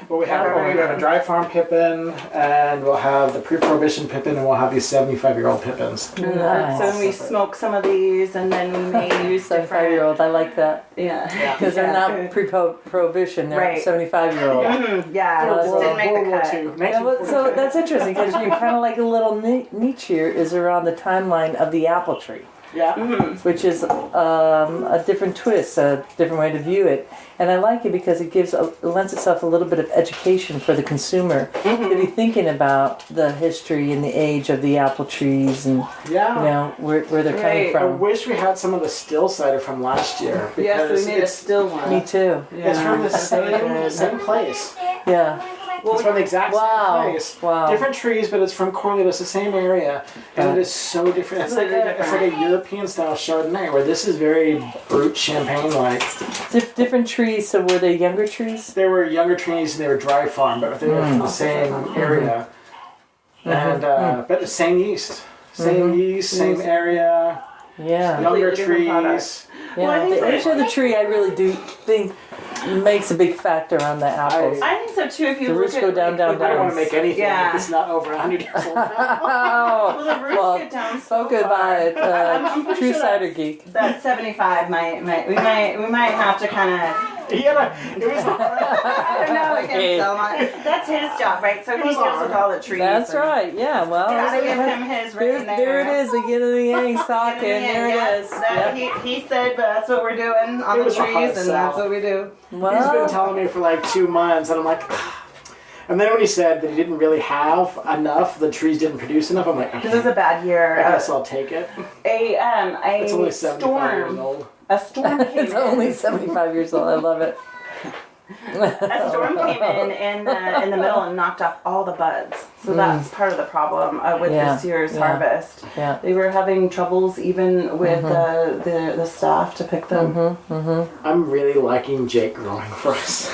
Well, we have a dry farm Pippin, and we'll have the pre-prohibition Pippin, and we'll have these 75-year-old Pippins. Nice. So when we smoke some of these, and then we may use 75-year-old. I like that. Yeah. Because they're not pre-prohibition. They're 75-year-old. Just didn't make the cut. Yeah, so that's interesting because you're kind of like a little niche here is around the timeline of the apple tree. Yeah. Which is a different twist, a different way to view it. And I like it because it lends itself a little bit of education for the consumer to be thinking about the history and the age of the apple trees and where they're coming from. I wish we had some of the still cider from last year. Yes, we made a still one. Me too. Yeah. It's from the same place. Yeah. Well, it's from the exact same place. Wow. Different trees, but it's from Corralitos, the same area. And it is so different. It's like a European style Chardonnay, where this is very brut champagne-like. Different trees, so were they younger trees? They were younger trees and they were dry farm, but they were from the same area. And but the same yeast. Same yeast, same area. Yeah. Younger trees. Yeah, the age of the tree, I really do think makes a big factor on the apples. I think so too. If you the roots go down. I don't want to make anything if it's not over 100 years old. Well, the roots get down so by I'm true sure cider geek. That 75 we might have to kind of. It was hard. I don't know him so much. That's his job, right? So he deals with all the trees. That's right. Yeah. Well, I give him his right there it is. Again, the Yang's talking. There it is. He said, but that's what we're doing on the trees, and that's what we do. Well, he's been telling me for like 2 months, and I'm like. And then when he said that he didn't really have enough, the trees didn't produce enough, I'm like, okay, this is a bad year. I guess I'll take it. It's only 75 years old. A storm came It's only 75 years old. I love it. A storm came in the middle and knocked off all the buds. So that's part of the problem with this year's harvest. Yeah. They were having troubles even with the staff to pick them. I'm really liking Jake growing for us.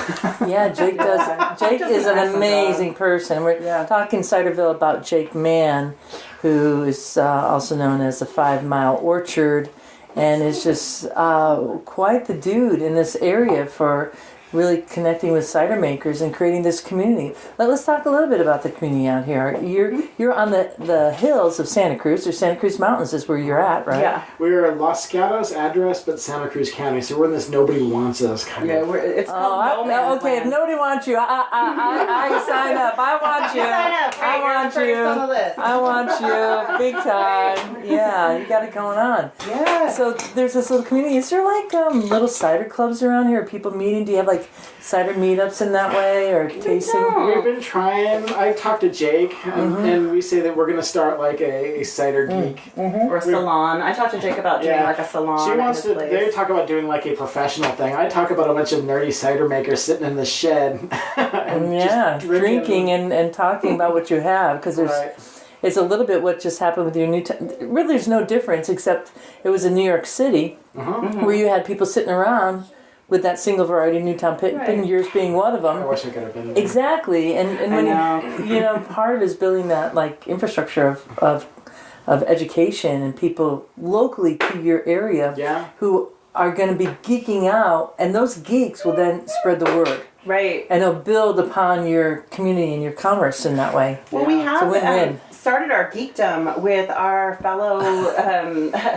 Yeah, Jake does. Jake is an amazing person. We're talking Ciderville about Jake Mann, who is also known as the 5 Mile Orchard, and is just quite the dude in this area for really connecting with cider makers and creating this community. Let's talk a little bit about the community out here. You're on the hills of Santa Cruz, or Santa Cruz Mountains is where you're at, right? Yeah. We're Los Gatos address, but Santa Cruz County, so we're in this nobody wants us kind of. It's called okay, if nobody wants you, I sign up. I want you. Sign up. I want you. On the list. I want you. Big time. Yeah, you got it going on. Yeah. So there's this little community. Is there like little cider clubs around here? Are people meeting? Do you have like cider meetups in that way, or tasting? We've been trying. I talked to Jake, and we say that we're going to start like a cider geek. Or a salon. I talked to Jake about doing like a salon. She wants to. They talk about doing like a professional thing. I talk about a bunch of nerdy cider makers sitting in the shed. And just drinking and talking about what you have, because it's a little bit what just happened with your Newtown. Really, there's no difference except it was in New York City where you had people sitting around with that single variety Newtown Pippin, yours being one of them. I wish I could have been there. Exactly, and when part of it is building that like infrastructure of education and people locally to your area who are going to be geeking out, and those geeks will then spread the word. Right. And it'll build upon your community and your commerce in that way. Well, we have It's a win-win. Started our geekdom with our fellow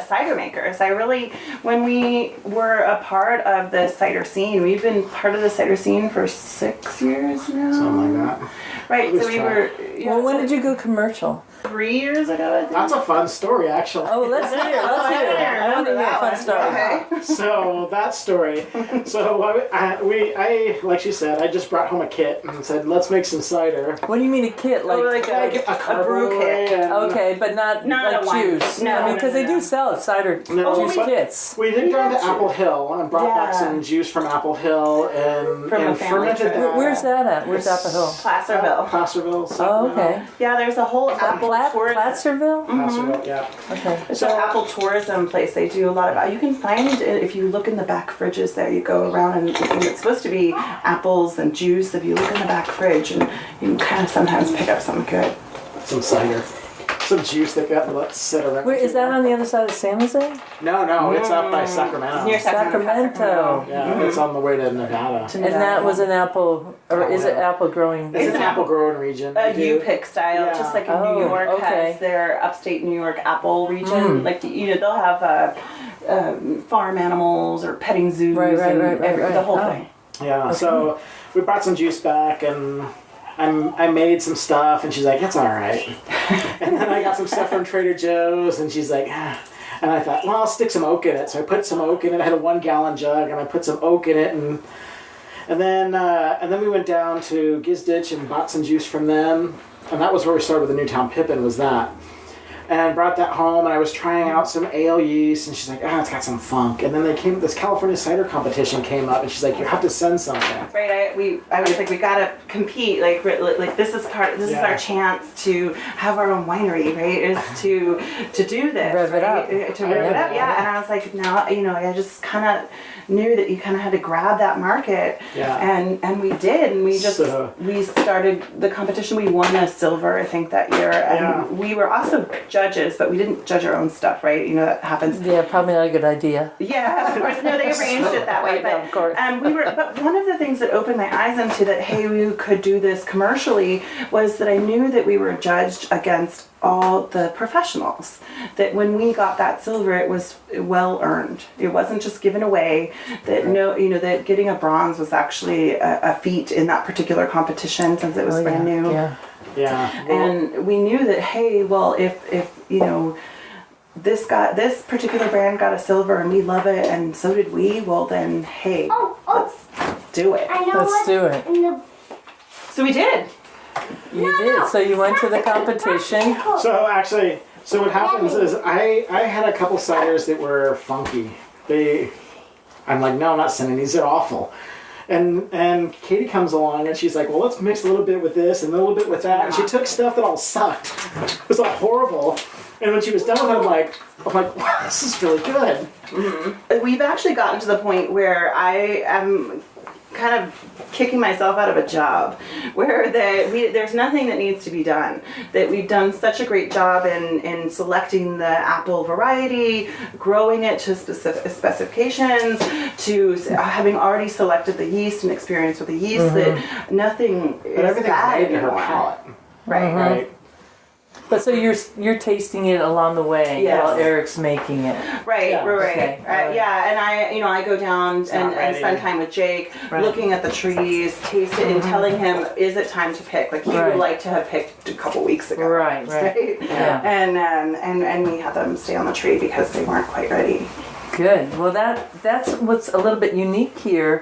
cider makers. When we were a part of the cider scene, we've been part of the cider scene for 6 years now. Something like that. Right, so we were... Yeah, Well, when did you go commercial? 3 years ago, I think. That's a fun story, actually. Oh, let's hear it. I want to hear a fun story. Okay. So that story. So I like she said, I just brought home a kit and said, let's make some cider. What do you mean a kit? Like a brew kit. okay, but not Not like a wine. juice. No, I mean, because no, they do sell cider No, juice but kits. We did go to Apple Hill and brought back Yeah. some juice from Apple Hill and From a family fermented trip. that. Where's that at? Where's Apple Hill? Placerville. Placerville. Oh, okay. Yeah, there's a whole apple tourism. Placerville? Placerville, yeah. Okay. It's an apple tourism place. They do a lot of. You can find it if you look in the back fridges. There, you go around and it's supposed to be apples and juice. If you look in the back fridge, and you can kind of sometimes pick up some good. Some cider. Some juice that got let sit around. Wait, is that on the other side of San Jose? No, it's up by Sacramento. Near Sacramento. Yeah, it's on the way to Nevada. And that was an apple, or is it apple growing? It's an apple growing region. A They do- U-pick style, Yeah. just like Oh, New York okay. has their upstate New York apple region. Like they'll have farm animals or petting zoos Right, and right. the whole Oh. thing. Yeah, so we brought some juice back and I made some stuff and she's like, it's all right. And then I got some stuff from Trader Joe's and she's like, ah. And I thought, well, I'll stick some oak in it. So I put some oak in it. I had a 1 gallon jug and I put some oak in it and then we went down to Gizditch and bought some juice from them. And that was where we started with the Newtown Pippin, was that. And brought that home, and I was trying out some ale yeast, and she's like, it's got some funk. And then this California cider competition came up, and she's like, you have to send something. Right, I was like, we gotta compete. Like this is our chance to have our own winery, right? Is to do this, Rev it up. to rev it up, yeah. And I was like, now, I just kind of knew that you kind of had to grab that market, and we did, and we started the competition. We won a silver, I think, that year, and we were also judges, but we didn't judge our own stuff, right? That happens. Yeah, probably not a good idea. Yeah, of course. No, they arranged it that way. But of course. But one of the things that opened my eyes into that, hey, we could do this commercially, was that I knew that we were judged against all the professionals. That when we got that silver, it was well earned. It wasn't just given away. That that getting a bronze was actually a feat in that particular competition, since it was brand new. Yeah. Yeah. And we knew that, hey, well, if this particular brand got a silver and we love it and so did we, well then, hey, let's do it. Let's do it. So we did. You did. So you went to the competition. So actually, what happens is I had a couple ciders that were funky. I'm like, no, I'm not sending these. They're awful. And Katie comes along and she's like, well, let's mix a little bit with this and a little bit with that. And she took stuff that all sucked. It was all horrible. And when she was done with it, I'm like, wow, this is really good. Mm-hmm. We've actually gotten to the point where I am kind of kicking myself out of a job, where there's nothing that needs to be done. That we've done such a great job in selecting the apple variety, growing it to specific specifications, to having already selected the yeast and experience with the yeast, that nothing is everything's bad made to her anymore. palate. Right. Right. But so you're tasting it along the way while Eric's making it. Right, Yeah, right. okay. Yeah, and I go down and spend time with Jake, looking at the trees, taste it, and telling him, is it time to pick? Like he would like to have picked a couple weeks ago. Right. Yeah. And we had them stay on the tree because they weren't quite ready. Good. Well, that's what's a little bit unique here,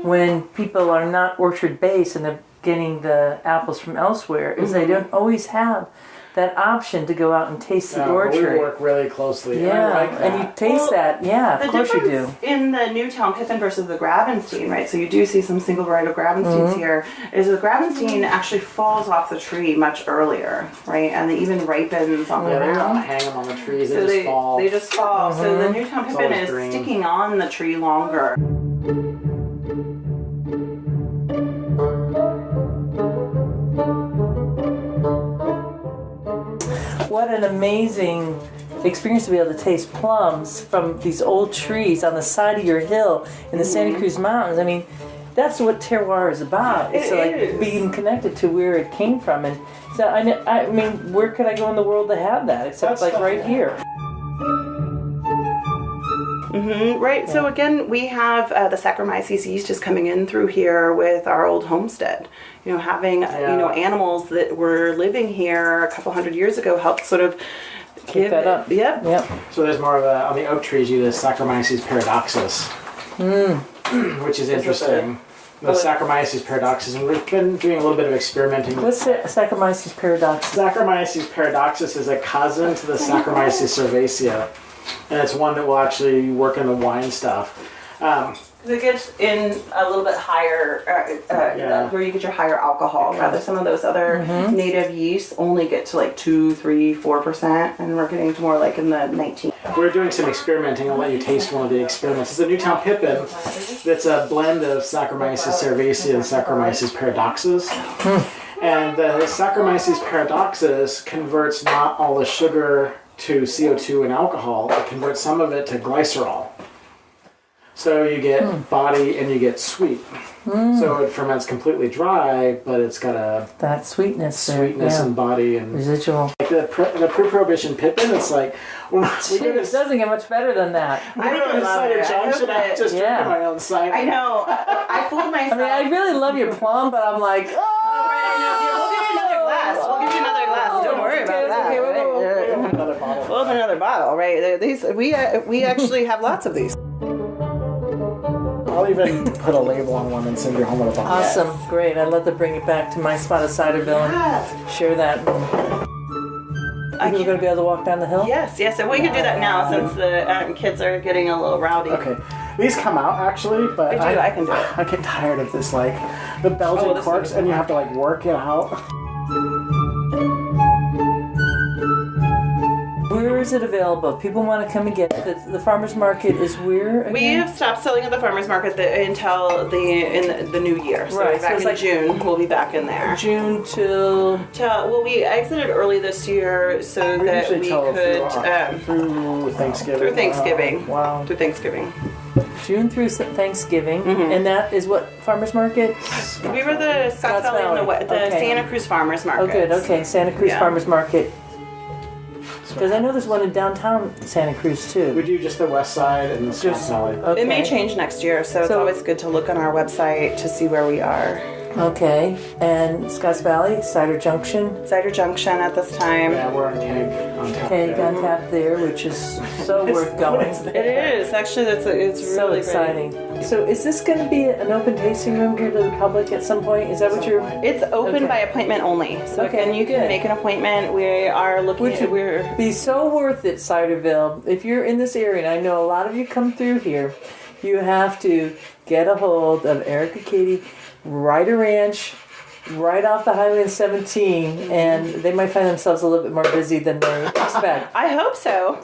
when people are not orchard based and they're getting the apples from elsewhere, is they don't always have that option to go out and taste the orchard. We work really closely. Yeah, I like that. and you taste that. Yeah, of course you do. The difference in the Newtown Pippin versus the Gravenstein, right? So you do see some single varietal Gravensteins here. Is the Gravenstein actually falls off the tree much earlier, right? And it even ripens on the They don't ground. hang them on the trees. So They just fall. They just fall. So the Newtown Pippin always is green. sticking on the tree longer. What an amazing experience to be able to taste plums from these old trees on the side of your hill in the Santa Cruz Mountains. I mean, that's what terroir is about. It's like being connected to where it came from. And so, I mean, where could I go in the world to have that except like right here? Right. So again, we have the Saccharomyces yeast is coming in through here with our old homestead. You know, having animals that were living here a couple hundred years ago helped sort of Keep that up. Yep. So there's more of on the oak trees, you have the Saccharomyces paradoxus, which is interesting. The Saccharomyces paradoxus, and we've been doing a little bit of experimenting with. What's Saccharomyces paradoxus? Saccharomyces paradoxus is a cousin to the Saccharomyces cerevisiae, and it's one that will actually work in the wine stuff. It gets in a little bit higher, where you get your higher alcohol. Rather, some of those other native yeasts only get to like 2, 3, 4%, and we're getting to more like in the 19. We're doing some experimenting. I'll let you taste one of the experiments. It's a Newtown Pippin that's a blend of Saccharomyces cerevisiae and Saccharomyces paradoxus. And the Saccharomyces paradoxus converts not all the sugar to CO2 and alcohol. It converts some of it to glycerol. So you get body and you get sweet. So it ferments completely dry, but it's got that sweetness and body and residual. Like the pre-prohibition Pippin, it's like it doesn't get much better than that. I really love it. I'm just drinking my own cider. I know. I fooled myself. I mean, I really love your plum, but I'm like, we'll give you another glass. Don't worry about that. Okay, we'll open another bottle. We'll open another bottle, right? These we actually have lots of these. I'll even put a label on one and send you home with a bottle. Awesome, great. I'd love to bring it back to my spot of Ciderville and share that. Are you going to be able to walk down the hill? Yes. And we can do that now since the kids are getting a little rowdy. Okay. These come out actually, but I can do it. I get tired of this, like the Belgian corks, and you have to like work it out. Where is it available? People want to come and get it. The farmer's market is where again? We have stopped selling at the farmer's market until in the new year. So right. back in June, we'll be back in there. June till we exited early this year so that we could through Thanksgiving. Through Thanksgiving. Wow. Through Thanksgiving. June through Thanksgiving, and that is what farmers market? We were the Scotts Valley and the Santa Cruz farmers market. Oh, good. Okay, Santa Cruz farmers market. Because I know there's one in downtown Santa Cruz too. We do just the west side and the Scotts Valley. Okay. It may change next year, so it's always good to look on our website to see where we are. Okay, and Scotts Valley, Cider Junction at this time. Yeah, we're on Keg on tap there, which is so worth going. It is actually. It's so really exciting. Great. So, is this going to be an open tasting room here to the public at some point? Is that what you're? It's open by appointment only. So again, you can make an appointment. We are looking. Which would be so worth it, Ciderville. If you're in this area, and I know a lot of you come through here, you have to get a hold of Eric and Katie. Ryder Ranch, right off the Highway 17, and they might find themselves a little bit more busy than they expect. I hope so.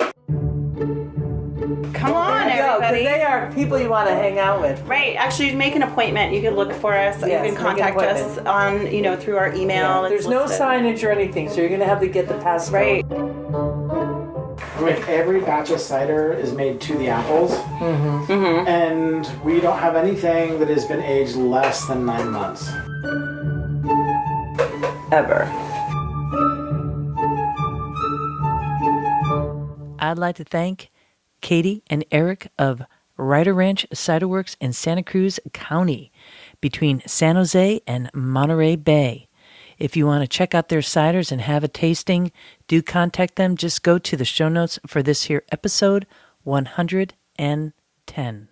Come on, everybody. Because they are people you want to hang out with. Right. Actually, make an appointment. You can look for us. Yes, you can contact us on, through our email. Yeah. There's no signage or anything, so you're going to have to get the passcode. Right. Like every batch of cider is made to the apples, and we don't have anything that has been aged less than 9 months. Ever. I'd like to thank Katie and Eric of Ryder Ranch Ciderworks in Santa Cruz County between San Jose and Monterey Bay. If you want to check out their ciders and have a tasting, do contact them. Just go to the show notes for this here episode 110.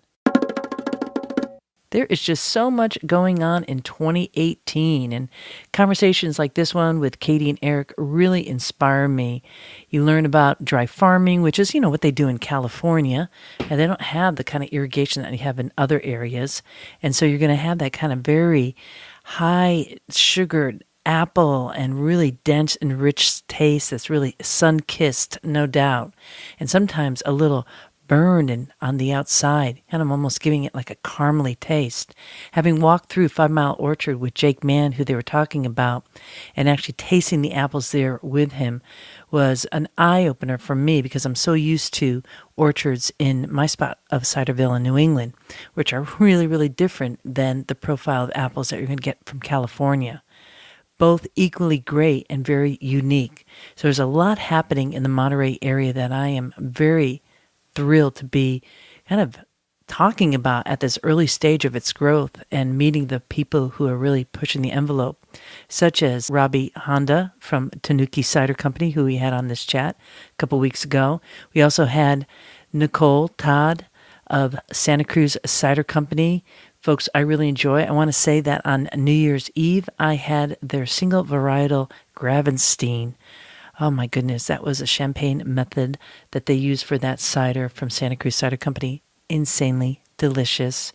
There is just so much going on in 2018, and conversations like this one with Katie and Eric really inspire me. You learn about dry farming, which is, what they do in California, and they don't have the kind of irrigation that you have in other areas, and so you're going to have that kind of very high sugared apple and really dense and rich taste that's really sun-kissed, no doubt, and sometimes a little burned and on the outside, kind of almost giving it like a caramely taste. Having walked through 5 Mile Orchard with Jake Mann, who they were talking about, and actually tasting the apples there with him was an eye-opener for me because I'm so used to orchards in my spot of Ciderville in New England, which are really, really different than the profile of apples that you're going to get from California. Both equally great and very unique. So there's a lot happening in the Monterey area that I am very thrilled to be kind of talking about at this early stage of its growth and meeting the people who are really pushing the envelope, such as Robbie Honda from Tanuki Cider Company, who we had on this chat a couple weeks ago. We also had Nicole Todd of Santa Cruz Cider Company. Folks, I really enjoy. I want to say that on New Year's Eve, I had their single varietal Gravenstein. Oh my goodness, that was a champagne method that they used for that cider from Santa Cruz Cider Company. Insanely delicious.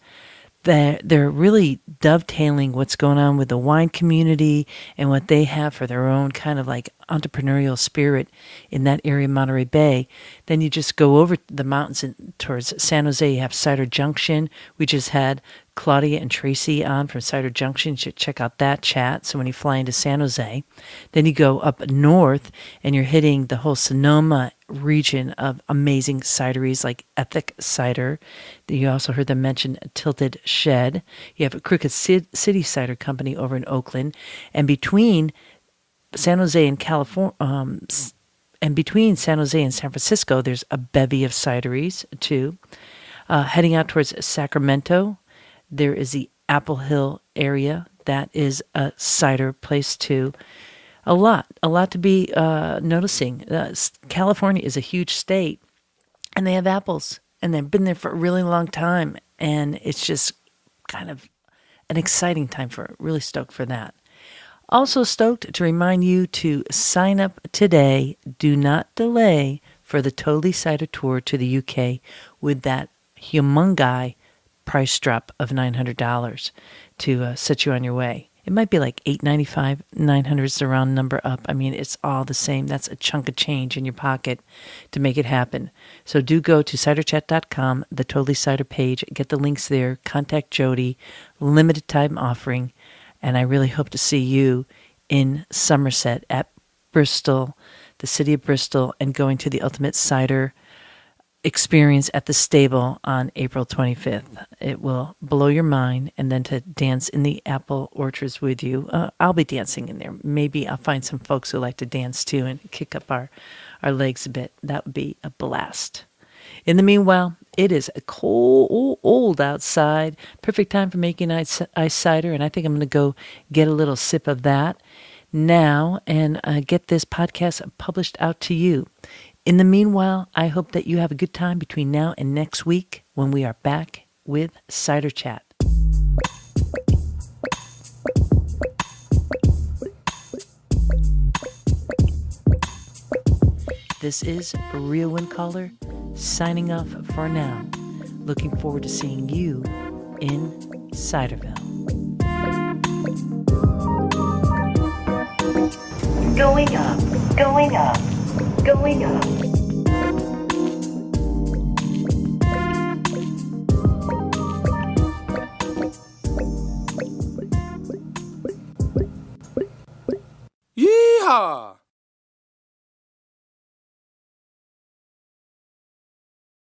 They're really dovetailing what's going on with the wine community and what they have for their own kind of like entrepreneurial spirit in that area of Monterey Bay. Then you just go over the mountains and towards San Jose. You have Cider Junction. We just had Claudia and Tracy on from Cider Junction. You should check out that chat. So when you fly into San Jose, then you go up north and you're hitting the whole Sonoma region of amazing cideries like Ethic Cider. You also heard them mention Tilted Shed. You have a Crooked City Cider Company over in Oakland. And between San Jose and California, and between San Jose and San Francisco, there's a bevy of cideries too. Heading out towards Sacramento, there is the Apple Hill area. That is a cider place too. A lot to be noticing. California is a huge state, and they have apples, and they've been there for a really long time, and it's just kind of an exciting time really stoked for that. Also stoked to remind you to sign up today. Do not delay for the Totally Cider Tour to the UK with that humongous price drop of $900 to set you on your way. It might be like $895, $900 is the round number up. I mean, it's all the same. That's a chunk of change in your pocket to make it happen. So do go to ciderchat.com, the Totally Cider page. Get the links there. Contact Jody. Limited time offering. And I really hope to see you in Somerset at Bristol, the city of Bristol, and going to the Ultimate Cider experience at the stable on April 25th. It will blow your mind, and then to dance in the apple orchards with you. I'll be dancing in there. Maybe I'll find some folks who like to dance too and kick up our legs a bit. That would be a blast. In the meanwhile, it is cold outside. Perfect time for making ice cider, and I think I'm going to go get a little sip of that now and get this podcast published out to you. In the meanwhile, I hope that you have a good time between now and next week when we are back with Cider Chat. This is Real Wind Caller signing off for now. Looking forward to seeing you in Ciderville. Going up, going up, going up. Yeehaw!